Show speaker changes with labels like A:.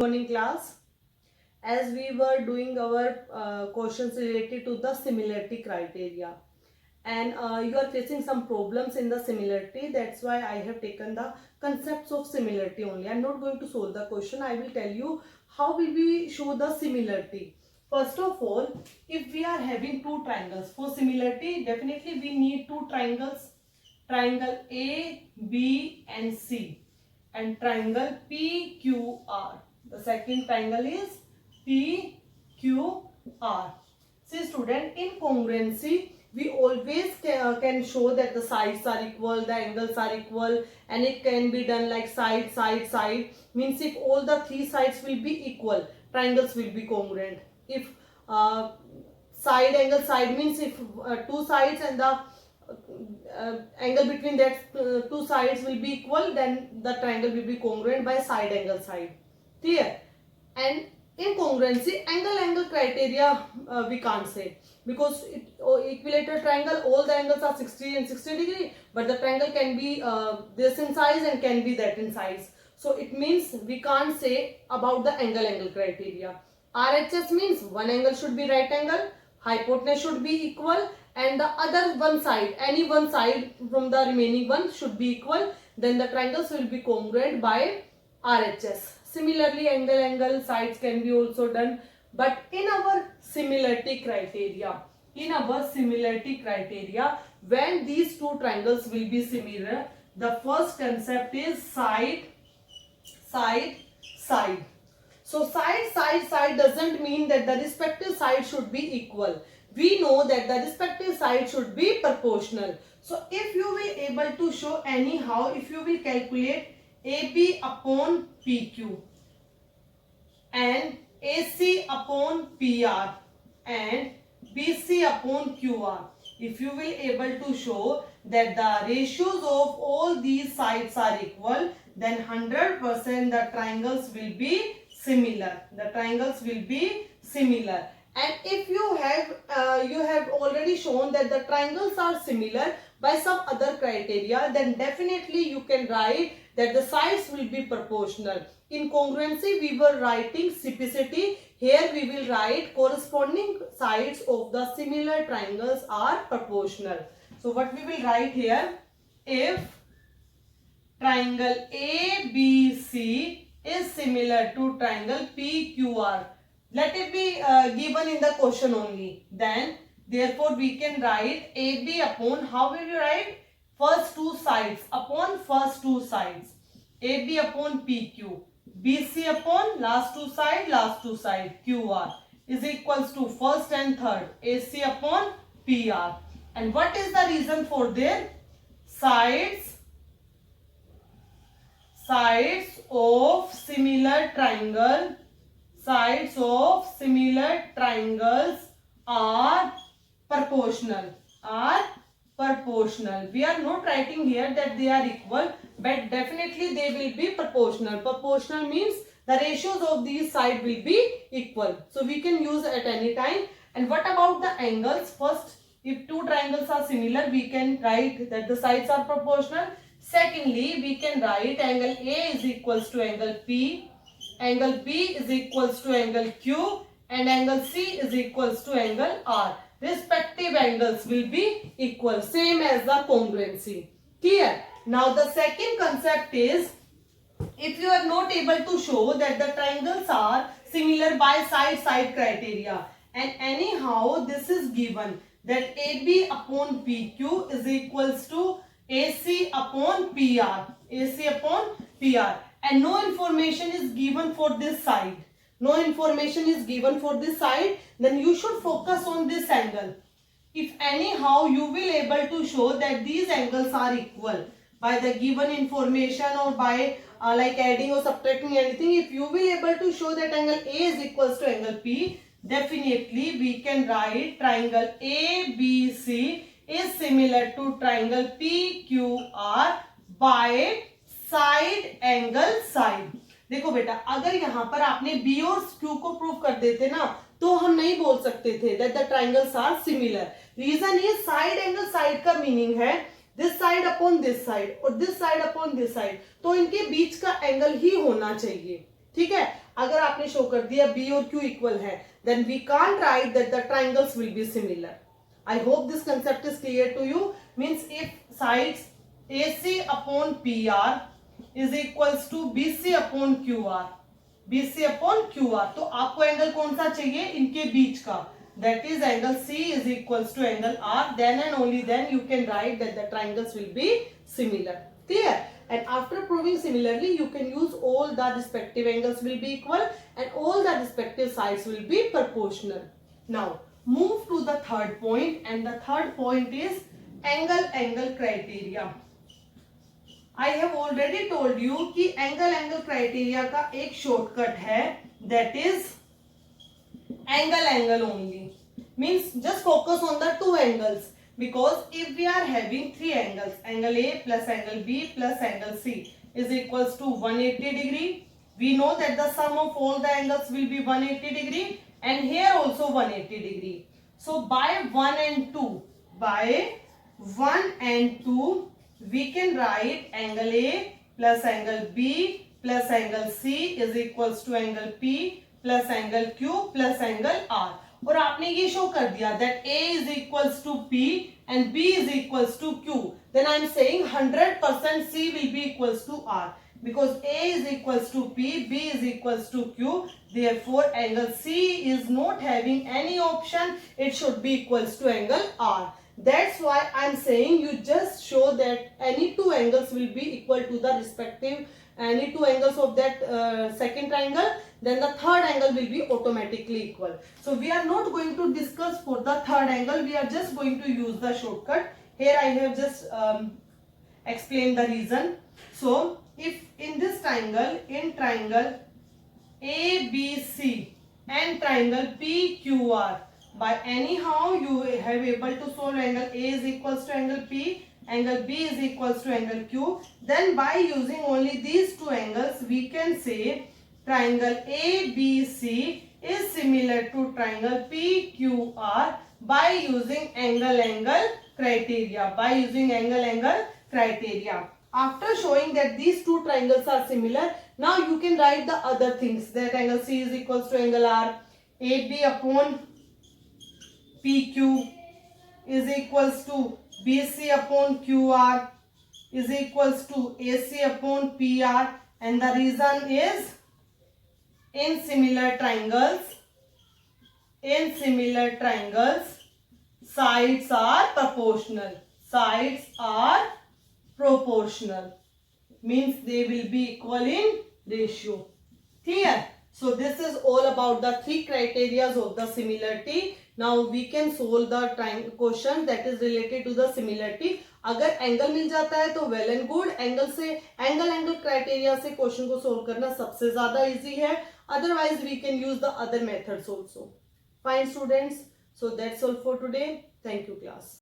A: Morning class. As we were doing our questions related to the similarity criteria, and you are facing some problems in the similarity, that's why I have taken the concepts of similarity only. I'm not going to solve the question. I will tell you how will we show the similarity. First of all, if we are having two triangles, for similarity definitely we need two triangles, triangle A, B and C, and triangle PQR. The second triangle is PQR. See student, in congruency we always can show that the sides are equal, the angles are equal, and it can be done like side, side, side. Means if all the three sides will be equal, triangles will be congruent. If side angle side means if two sides and the angle between that two sides will be equal, then the triangle will be congruent by side angle side. Clear? And in congruency, angle criteria we can't say, because equilateral triangle, all the angles are 60 and 60 degree, but the triangle can be this in size and can be that in size. So it means we can't say about the angle criteria. RHS means one angle should be right angle, hypotenuse should be equal, and the other one side, any one side from the remaining one should be equal. Then the triangles will be congruent by RHS. Similarly, angle sides can be also done. But in our similarity criteria, when these two triangles will be similar, the first concept is side, side, side. So side, side, side doesn't mean that the respective side should be equal. We know that the respective side should be proportional. So if you will able to show anyhow, if you will calculate AB upon PQ and AC upon PR and BC upon QR, if you will able to show that the ratios of all these sides are equal, then 100% the triangles will be similar. And if you have already shown that the triangles are similar by some other criteria, then definitely you can write that the sides will be proportional. In congruency we were writing CPCT. Here we will write corresponding sides of the similar triangles are proportional. So what we will write here, if triangle ABC is similar to triangle PQR, let it be given in the question only, then therefore we can write AB upon, how will you write? First two sides upon first two sides, AB upon PQ, BC upon last two side, QR is equals to first and third, AC upon PR. And what is the reason for their sides of similar triangles are proportional. We are not writing here that they are equal, but definitely they will be proportional. Proportional means the ratios of these sides will be equal. So we can use at any time. And what about the angles? First, if two triangles are similar, we can write that the sides are proportional. Secondly, we can write angle A is equals to angle P, angle B is equals to angle Q, and angle C is equals to angle R. Respective angles will be equal, same as the congruency. Clear? Now the second concept is, if you are not able to show that the triangles are similar by side criteria, and anyhow this is given that AB upon PQ is equals to AC upon PR, and no information is given for this side, then you should focus on this angle. If anyhow you will able to show that these angles are equal by the given information, or by like adding or subtracting anything, if you will able to show that angle A is equals to angle P, definitely we can write triangle ABC is similar to triangle PQR by side angle side. देखो बेटा, अगर यहाँ पर आपने B और Q को prove कर देते ना, तो हम नहीं बोल सकते थे that the triangles are similar. Reason is side angle side का मीनिंग है this side upon this side और this side upon this side, तो इनके बीच का एंगल ही होना चाहिए. ठीक है, अगर आपने शो कर दिया B और Q इक्वल है, then we can't write that the triangles will be similar. I hope this concept is clear to you. Means if sides AC upon PR is equals to BC upon QR, BC upon QR, तो आपको angle कौन सा चाहिए इनके बीच का, that is angle C is equals to angle R. Then and only then you can write that the triangles will be similar. Clear? And after proving similarly, you can use all the respective angles will be equal and all the respective sides will be proportional. Now move to the third point, and the third point is angle criteria. I have already told you कि angle criteria का एक shortcut है, that is angle only. Means just focus on the two angles, because if we are having three angles, angle A plus angle B plus angle C is equals to 180 degree. We know that the sum of all the angles will be 180 degree, and here also 180 degree. So by 1 and 2 we can write angle A plus angle B plus angle C is equals to angle P plus angle Q plus angle R. और आपने ये show कर दिया that A is equals to P and B is equals to Q. Then I am saying 100% C will be equals to R, because A is equals to P, B is equals to Q. Therefore angle C is not having any option. It should be equals to angle R. That's why I am saying you just show that any two angles will be equal to the respective any two angles of that second triangle, then the third angle will be automatically equal. So we are not going to discuss for the third angle, we are just going to use the shortcut. Here I have just explained the reason. So if in this triangle, in triangle ABC and triangle PQR, by anyhow you have able to solve angle A is equals to angle P, angle B is equals to angle Q, then by using only these two angles we can say triangle ABC is similar to triangle PQR by using angle criteria, by using angle criteria. After showing that these two triangles are similar, now you can write the other things, that angle C is equals to angle R, AB upon PQ is equals to BC upon QR is equals to AC upon PR, and the reason is in similar triangles sides are proportional. Sides are proportional means they will be equal in ratio. Clear? So this is all about the three criteria of the similarity. Now we can solve the question that is related to the similarity. अगर angle मिल जाता है तो well and good, angle criteria से question को solve करना सबसे ज्यादा इजी है. Otherwise we can use the other methods also. Fine students, so that's all for today. Thank you class.